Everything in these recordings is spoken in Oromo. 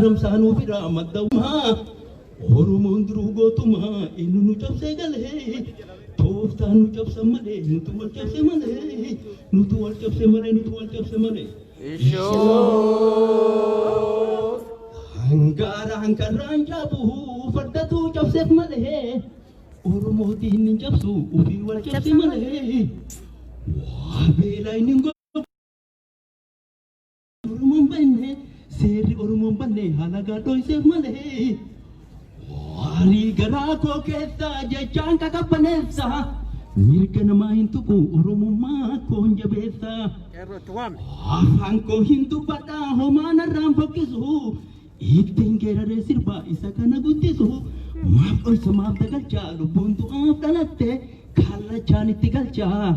Ramsaanuu fi ramaddamaa Oromoon duruu gootumaa inni nu cabsee galee tooftaan nu cabsa malee nutu wal cabse malee nutu wal cabse malee nutu wal cabse malee. Hangaara hankarraan jaabu fardatu cabseef malee Oromooti hin cabsu ofii wal cabse malee waa beelaa inni Oromoon banne seerri Oromoon banne haala gaadhoo iseef malee waarii garaa koo keessa jechaan kakabbaneessa mirga namaa hin tuqu Oromummaa koon jabeessa afaan koo hin dubbadha homaa narraan fokkisu ittiin geeraree sirba isa kana guddisu maaf dhoysa maaf dagalchaa lubbuun du'aaf dhalatte kallachaan itti galchaa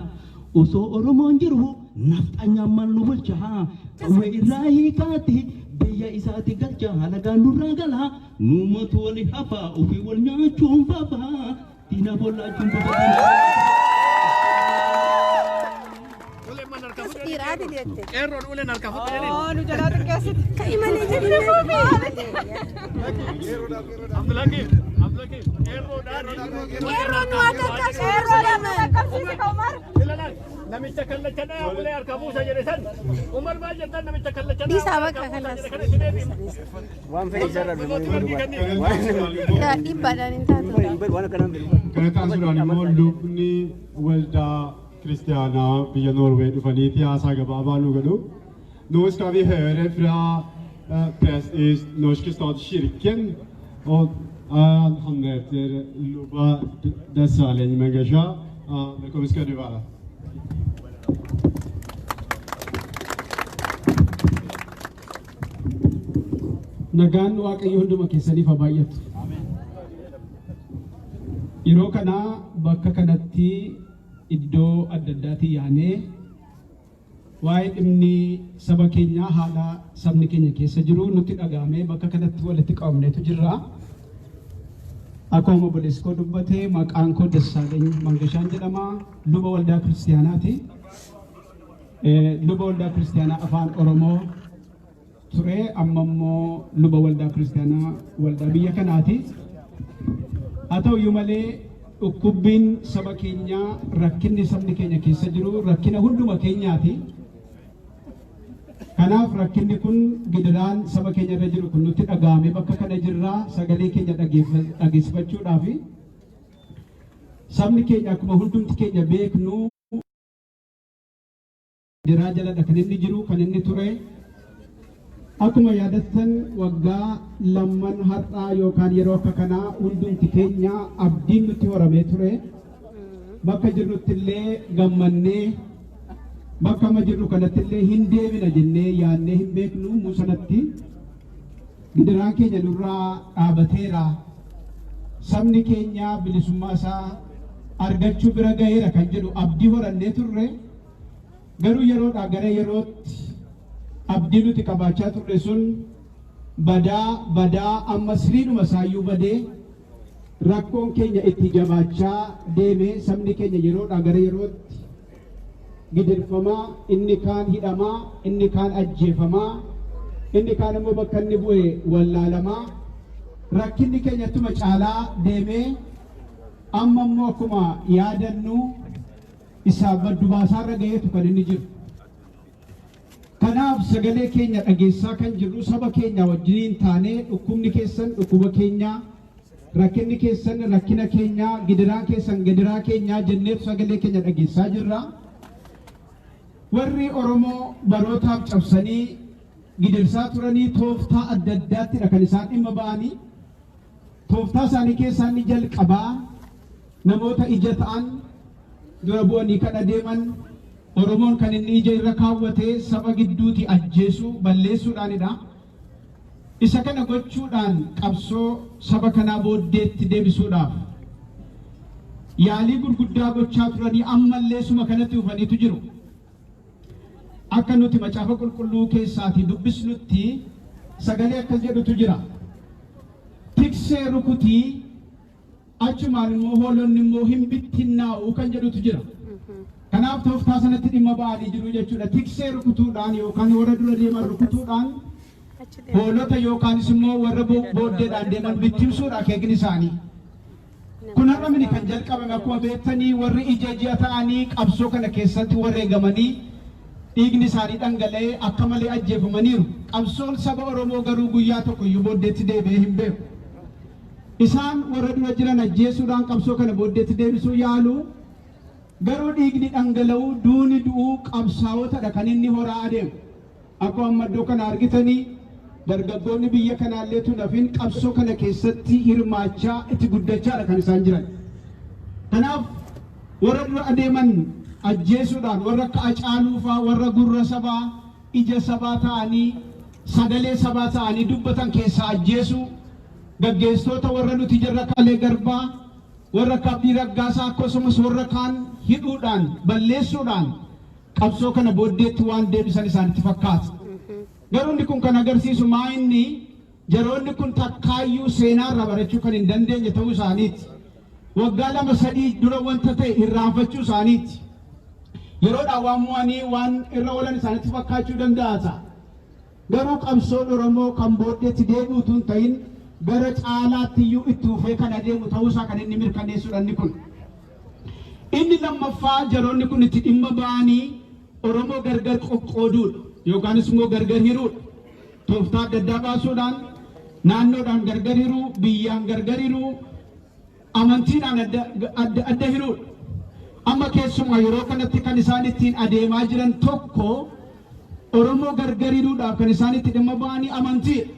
osoo Oromoon jiru nafxanyaan mal nu bulchaa qawwee irraa hiikaati biyya isaati galchaa halagaan nurraa galaa nuumatu wali hafaa ofii wal nyaachuun fafaa diina bollaachuun fafaa. Error ulen harka fuudhanii. Oh, nu jalaa xiqqeessiti. Ka'i malee jedhanii. Abdulhakim, erroodhaan. Erroon waa takkas. Erroodhaan akkasitti Umar. Ilaalaal, namicha kallachadhaa ulee harka buusa jedhe san. Umar maal jettan namicha kallachadhaa. Dhiisaa bakka kanas. Waan fedhi sarara Yaa dhibbaadhaan hin taatu. Kana taasisuudhaan immoo lubni waldaa Kristiana via Norway dhufaniiti haasaa gabaabaa nu godhu. Nu ska vi höra från präst Norske Stadskirken och han heter Luba Desaleng Mengasha. Välkommen ska du vara. Nagaan Waaqayyo hunduma keessaniif haa baay'atu. Yeroo kana bakka kanatti iddoo adda addaatii yaanee waa'ee dhimmi saba keenyaa haala sabni keenya keessa jiru nutti dhagahamee bakka kanatti walitti qabamneetu jirra. Akkuma obboleessi koo dubbatee maqaan koo Dassaaleny Mangashaan jedhama. Luba waldaa kiristiyaanaati. Luba waldaa kiristiyaanaa afaan Oromoo ture amma immoo luba waldaa kiristiyaanaa waldaa biyya kanaati. Haa ta'uyyuu malee dhukkubbiin saba keenyaa rakkinni sabni keenya keessa jiru rakkina hunduma keenyaati. Kanaaf rakkinni kun gidiraan saba keenya irra jiru kun nutti dhagahame bakka kana jirraa sagalee keenya dhageessifachuudhaaf sabni keenya akkuma hundumti keenya beeknu gidiraa jaladha kan inni jiru kan inni ture. Akkuma yaadattan waggaa lamman har'aa yookaan yeroo akka kanaa hundumti keenya abdiin nutti horamee ture. Bakka jirrutti illee gammannee bakka amma jirru kanatti illee hin deebina jennee yaadnee hin beeknu musanatti gidiraan keenya nurraa dhaabateera. Sabni keenya bilisummaa isaa argachuu bira gaheera kan jedhu abdii horannee turre. Garuu yeroodhaa gara yerootti abdii nuti qabaachaa turre sun badaa amma siriidhuma isaayyuu badee rakkoon keenya itti jabaachaa deeme sabni keenya yeroodhaa gara yerootti gidirfamaa inni kaan hidhamaa inni kaan ajjeefamaa inni kaan immoo bakka inni bu'e wallaalamaa rakkinni keenya ittuma caalaa deemee amma immoo akkuma yaadannu isaa baddu baasaarra gaheetu kan inni jiru. Kanaaf sagalee keenya dhageessaa kan jirru saba keenya wajjiniin taanee dhukkubni keessan dhukkuba keenya rakkinni keessan rakkina keenya gidiraa keessan gidiraa keenya jenneetu sagalee keenya dhageessaa jirra. Warri Oromoo barootaaf cabsanii gidirsaa turanii tooftaa adda addaattidha kan isaan dhimma ba'anii. Tooftaa isaanii keessaa inni jalqabaa namoota ija ta'an dura bu'anii kan adeeman Oromoon kan inni ija irra kaawwatee saba gidduuti ajjeesuu balleessuudhaanidha. Isa kana gochuudhaan qabsoo saba kanaa booddeetti deebisuudhaaf yaalii gurguddaa gochaa turanii ammallee suma kanatti dhufaniitu jiru. Akka nuti macaafa qulqulluu keessaatii dubbisnutti sagalee akkas jedhutu jira. Tiksee rukutii achumaan immoo hoolonni immoo hin bittinnaa'u kan jedhutu jira. Kanaaf tooftaa sanatti dhimma ba'anii jiru jechuudha. Tiksee rukutuudhaan yookaan warra dura deeman rukutuudhaan hoolota yookaanis immoo warra booddeedhaan deeman bittimsuudha akeekni isaanii. Kun har'a mini kan jalqabame akkuma beektanii warri ija ji'a ta'anii qabsoo kana keessatti wareegamanii dhiigni isaanii dhangala'ee akka malee ajjeefamaniiru. Qabsoon saba Oromoo garuu guyyaa tokko iyyuu booddeetti deebi'ee hin beeku. Isaan warra dura jiran ajjeesuudhaan qabsoo kana booddeetti deebisuu yaalu garuu dhiigni dhangala'uu duuni du'uu qabsaa'otadha kan inni horaa adeemu. Akkuma amma iddoo kana argitanii dargaggoonni biyya kanaallee tunafin qabsoo kana keessatti hirmaachaa itti guddachaadha kan isaan jiran. Kanaaf warra dura adeeman ajjeesuudhaan warra akka Hacaaluufaa warra gurra sabaa ija sabaa ta'anii sagalee sabaa ta'anii dubbatan keessaa ajjeesuu gaggeessitoota warra nuti jirra Kalee Garbaa warra akka Abdii Raggaasaa akkasumas warra kaan hidhuudhaan balleessuudhaan qabsoo kana booddeetti waan deebisan isaanitti fakkaata. Garuu inni kun kan agarsiisu maa inni jaroonni kun takkaayyuu seenaarraa barachuu kan hin dandeenye ta'uu isaaniiti. Waggaa 2-3 dura wanta ta'e irraanfachuu isaaniiti. Yeroodhaan waan mo'anii waan irra oolan isaanitti fakkaachuu danda'a. Garuu qabsoon Oromoo kan booddeetti deebi'utu hin ta'in gara caalaatti iyyuu itti ufee kan adeemu ta'uusaa kan inni mirkaneessuudha inni kun. Inni lammaffaa jaroonni kun itti dhimma ba'anii Oromoo gargar qoqqooduudha yookaanis immoo gargar hiruudha. Tooftaa adda addaa baasuudhaan naannoodhaan gargar hiruu, biyyaan gargar hiruu, amantiidhaan adda hiruudha. Amma keessumaa yeroo kanatti kan isaan ittiin adeemaa jiran tokko Oromoo gargar hiruudhaaf kan isaan itti dhimma ba'anii amantiidha.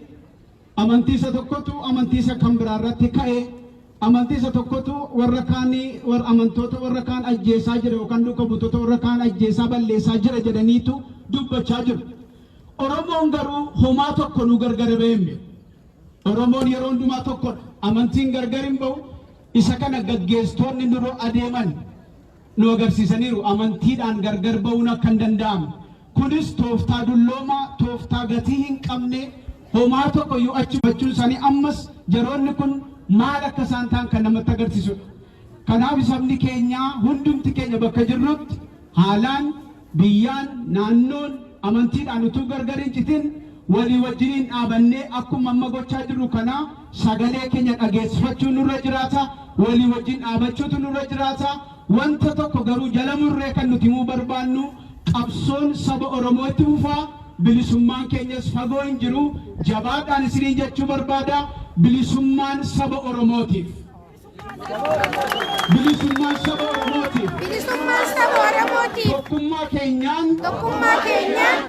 Amantii isa tokkotu amantii isa kan biraarratti ka'e amantii isa tokkotu warra kaanii warra amantoota warra kaan ajjeesaa jira yookaan duuka buutota warra kaan ajjeesaa balleessaa jira jedhaniitu dubbachaa jiru. Oromoon garuu homaa tokko nu gargar beemme. Oromoon yeroo hundumaa tokkodha. Amantiin gargar hin ba'u. Isa kana gaggeessitoonni nuroo adeeman nu agarsiisaniiru amantiidhaan gargar ba'uun akka hin danda'amu. Kunis tooftaa dulloomaa tooftaa gatii hin qabne homaa tokko yoo achi bachuun isaanii ammas jaroonni kun maal akka isaan ta'an kan namatti agarsiisudha. Kanaaf sabni keenya hundumti keenya bakka jirrutti haalaan biyyaan naannoon amantiidhaan utuu gargar hin citin walii wajjiniin dhaabannee akkuma amma gochaa jirru kana sagalee keenya dhageessifachuun nurra jiraata walii wajjin dhaabachuutu nurra jiraata. Wanta tokko garuu jala murree kan nuti himuu barbaannu qabsoon saba Oromoo itti fufaa. Bilisummaan keenyas fagoo hin jiru jabaadhaan isiniin jechuu barbaada bilisummaan saba Oromootiif. Bilisummaan saba Oromootiif. Bilisummaan saba Oromootiif. Tokkummaa keenyaan. Tokkummaa keenyaan.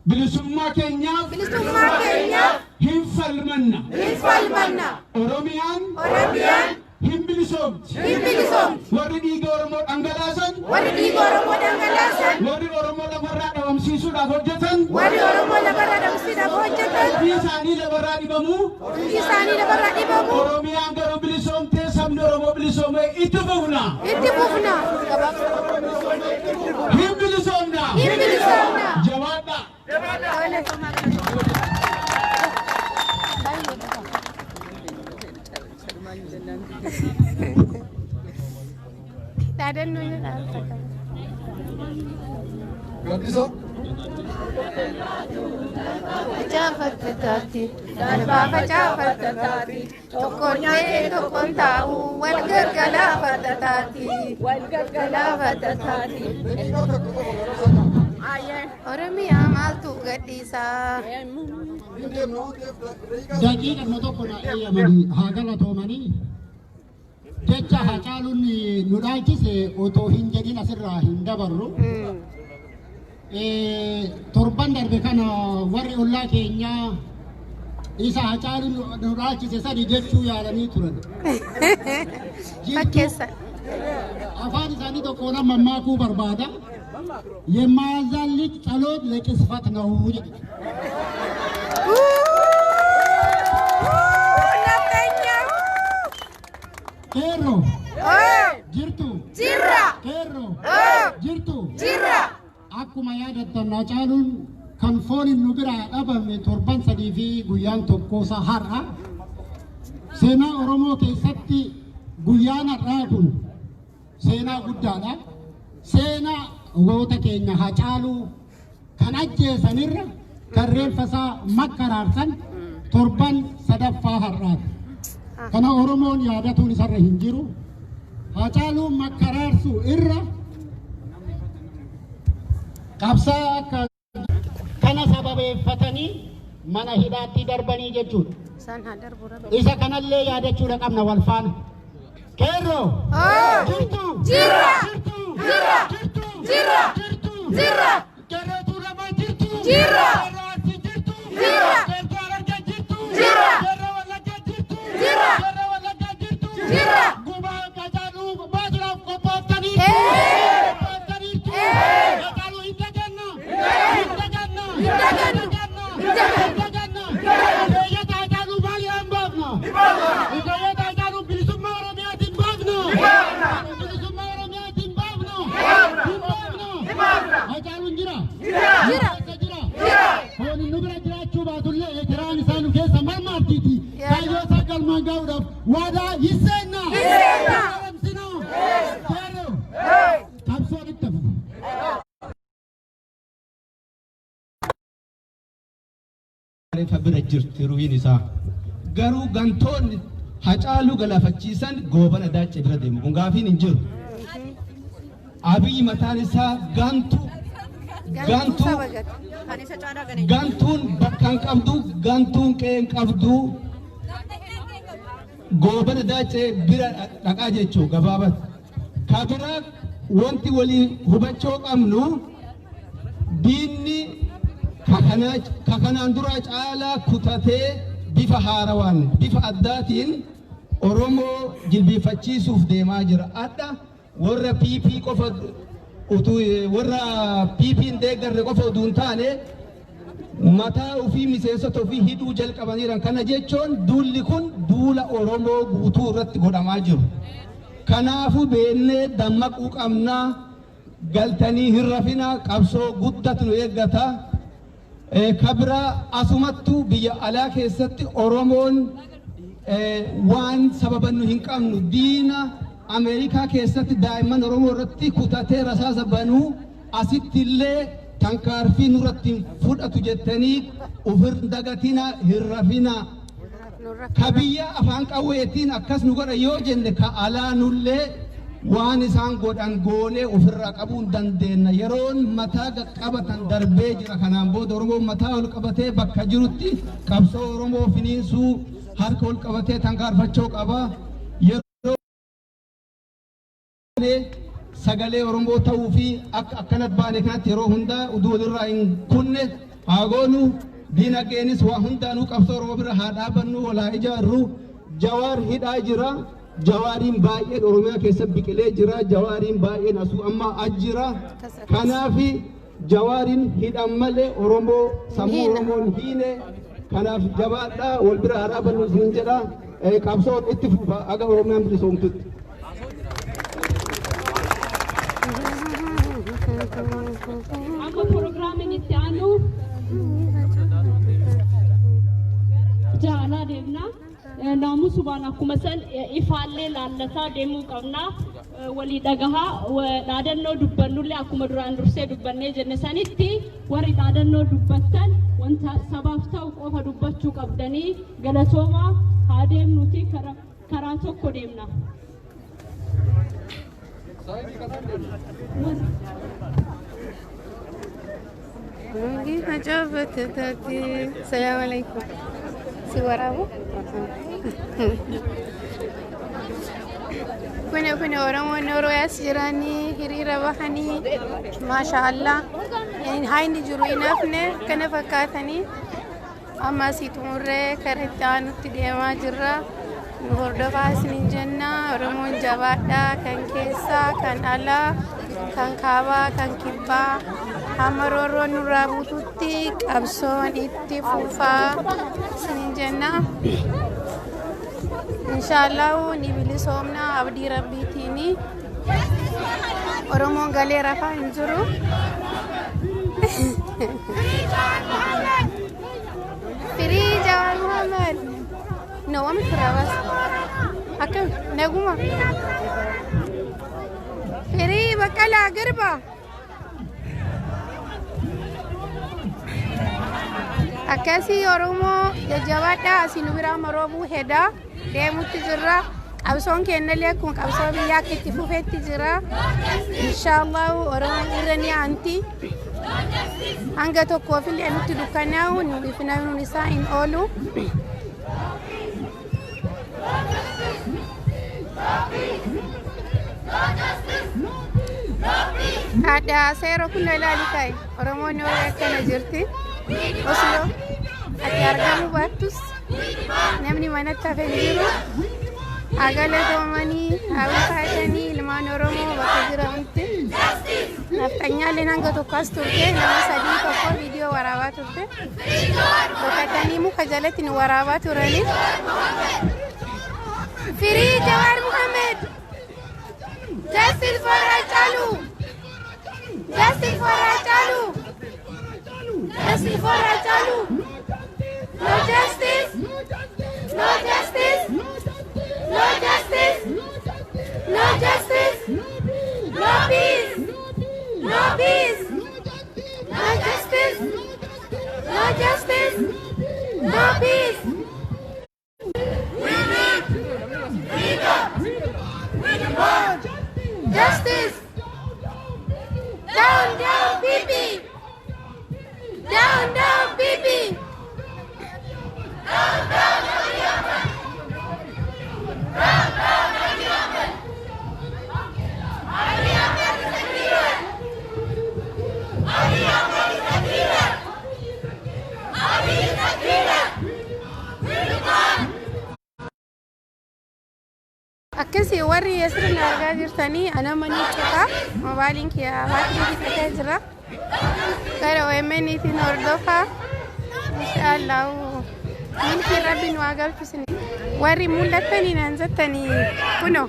Bilisummaa keenyaaf. Bilisummaa keenyaaf. Hin falmanna. Hin falmanna. Oromiyaan. Oromiyaan. Hin bilisoomti. Hin bilisoomti. Warri dhiiga Oromoo dhangalaasan. Warri dhiiga Oromoo dhangalaasan. Warri Oromoo lafarraa dhabamsiisuudhaaf hojjetan. Warri Oromoo lafarraa dhabamsiisuudhaaf hojjetan. Hundi isaanii lafarraa dhibamuu. Hundi isaanii lafarraa dhibamuu. Oromiyaan garuu bilisoomtee sabni Oromoo bilisoomee itti fufna. Itti fufna. Hin bilisoomna. Hin bilisoomna. Jabaadha. Facaafattataati darbaa facaafattataati tokkoon ta'ee tokkoon taa'u wal gargalaafattataati wal gargalaafattataati. Oromiyaa maaltu gadhiisaa? Daqiiqa nu tokko na eeyyamanii haa galatoomanii jecha Hacaaluun nu dhaalchise otoo hin jedhin asirraa hin dabarru. Torban darbe kana warri ollaa keenyaa isa Hacaaluun nu dhaalchise sadi jechuu yaalanii turan. Fakkeessa. Afaan isaanii tokkoon amma maakuu barbaada. የማያዛል ልጅ ጸሎት ለቅስፈት ነው ይላል። ኬሮ ጅርቱ ጅራ ኬሮ ጅርቱ ጅራ አኩማ ያደተና ጫሉን ከንፎን ኑግራ አበም ቶርባን ሰዲፊ ጉያን ቶኮሳ ሀራ ሴና ኦሮሞ ኬሰቲ ጉያን አራኩን ሴና ጉዳዳ ሴና Goota keenya Hacaaluu kan ajjeesanirra karreen fasaa makkaraarsan torban sadaffaa har'aati. Kana Oromoon yaadatuun isarra hin jiru. Haacaaluun makkaraarsu irra qabsaa akka kana sababeeffatanii mana hidhaatti darbanii jechuudha. Isa kanallee yaadachuudha qabna wal faana. Keerroo jirtu jirra jirra jirra jirra keerrootu lama jirtu jirra keerroo jirtu jirra keerroo arga jirtu jirra keerroo wallagga jirtu jirra keerroo wallagga jirtu jirra gubaa Haacaaluu baasuudhaaf qophooftanii Haacaaluu hin daganna hin daganna hin daganna hin daganna keeyyata Haacaaluu maali hin baafna keeyyata Haacaaluu bilisummaa Oromiyaatiin baafna bilisummaa Oromiyaatiin baafna hin baafna Haacaaluun jira jira jira fooniin nu bira jiraachuu baatullee eetiraan isaa nu keessa marmaartiiti kaayyoo isaa galmaan gahuudhaaf waadaa hiseenna haramsina keerroo qabsoo itti fufu. Bira jirti ruhiin isaa garuu gantoonni Haacaaluu galaafachiisan goobana daacce bira deemu kun gaafiin hin jiru. Abiyyi mataan isaa gantuun bakka hin qabdu gantuun qe'ee hin qabdu goobana daacce bira dhaqaa jechuu gabaabatti. Kabira wanti walii hubachuu qabnu diinni kakanaan dura caalaa kutatee bifa haarawaan bifa addaatiin Oromoo jilbiifachiisuuf deemaa jira. Adda warra PP qofa warra PP hin deeggarre qofa utuu hin taane mataa ofii miseensota ofii hidhuu jalqabaniiran. Kana jechuun duulli kun duula Oromoo guutuu irratti godhamaa jiru. Kanaafuu beennee dammaquu qabnaa galtanii hin rafinaa qabsoo guddatu nu eeggata. Kabira asumattuu biyya alaa keessatti Oromoon waan sababannu hin qabnu diina Ameerikaa keessatti daa'imman Oromoo irratti kutatee rasaasa banuu asitti illee tankaarfii nurratti fudhatu jettanii ufir dagatina hin rafina. Ka biyya afaan qawweetiin akkas nu godha yoo jenne ka alaa nullee waan isaan godhan goonee ofirraa qabuu hin dandeenya. Yeroon mataa qabatan darbee jira. Kanaan booda Oromoon mataa ol qabatee bakka jirutti qabsoo Oromoo finiinsuu harka ol qabatee tankaarfachuu qaba. Yeroo sagalee Oromoo ta'uu fi akka akkanatti baane kanatti yeroo hundaa uduu walirraa hin kunne haa goonu. Diinagdeenis waa hundaanuu qabsoo Oromoo bira haa dhaabannu walaa ijaarru. Jawaar hidhaa jira. Jawaariin baay'een Oromiyaa keessa biqilee jira. Jawaariin baay'een asuu amma ajjira. Kanaaf jawaariin hidhan malee Oromoo sammuu Oromoon hiine. Kanaaf jabaadhaa wal bira haa dhaabannu isin jedha. Qabsoo itti fufa aga Oromiyaan bilisoomtutti. Amma pirogiraamiin itti aanu jaanaa deemna. Naamusu waan akkuma san ifaallee laallataa deemuu qabna. Walii dhagahaa dhaadannoo dubbannullee akkuma duraan dursee dubbannee jenne sanitti warri dhaadannoo dubbattan wanta sabaaf ta'u qofa dubbachuu qabdanii galatoomaa haa deemnuti karaa tokko deemna. Assalamu alaikum. Si warabu? Kuna Oromoon Oroyaas jiranii hiriira bahanii maashaallah haayni jiru inaafne kana fakkaatanii amma asii xumurree karaa itti aanutti deemaa jirra. Nu hordofaa isiniin jenna. Oromoon jabaadhaa kan keessaa kan alaa kan kaabaa kan kibbaa hamma roorroon nurraa buututti qabsoon itti fufaa isiniin jenna. Inshallah ni bilisoomna abdii rabbiitiini. Oromoon galee rafaa hin jiru. Firii Jawaar Muhammad. No, I'm Firavas. Akkam naguma. Firii Baqqalaa Garba. Akkasii Oromoo jajjabaadhaa asiin biraa maroobuu hedaa deemutti jirra. Qabsoon kennallee akkuma qabsoo biyyaa akka itti fufeetti jira. Inshaallahu Oromoon irra ni aanti. Hanga tokkoofillee nutti dukkanaa'u nuuf namni isaa hin oolu. Haadha seera kun ilaali ka'e Oromoon yoo akkana jirti. Osoo ati argamu baattus namni manatti hafe hin jiru. Agalatomanii hawwaatanii ilmaan Oromoo bakka jiranitti naftanyaaleen hanga tokko as turte nama sadii tokko viidiyoo waraabaa turte boqotanii muka jalatti nu waraabaa turanii. Firii Jawaar Muhammad Justice for Hachalu Justice for Hachalu Justice for Hachalu No justice No justice No justice No justice No peace No peace No justice No justice No peace Justice! Down, down, Bibi! Down, down, Bibi! Down, down, Abiy Ahmed! Down, down, Abiy Ahmed! Abiy Ahmed is a hero! Abiy Ahmed is a hero! Abiy is a hero! Akkasii warri asirratti argaa jirtanii ana manii cufa moobaayiliin kiyyaa baatirii bitee jira. Gara OMN'tiin hordofaa. Inshaallah milkii rabbiin waa galchu warri mul'atanii naan jettanii kuno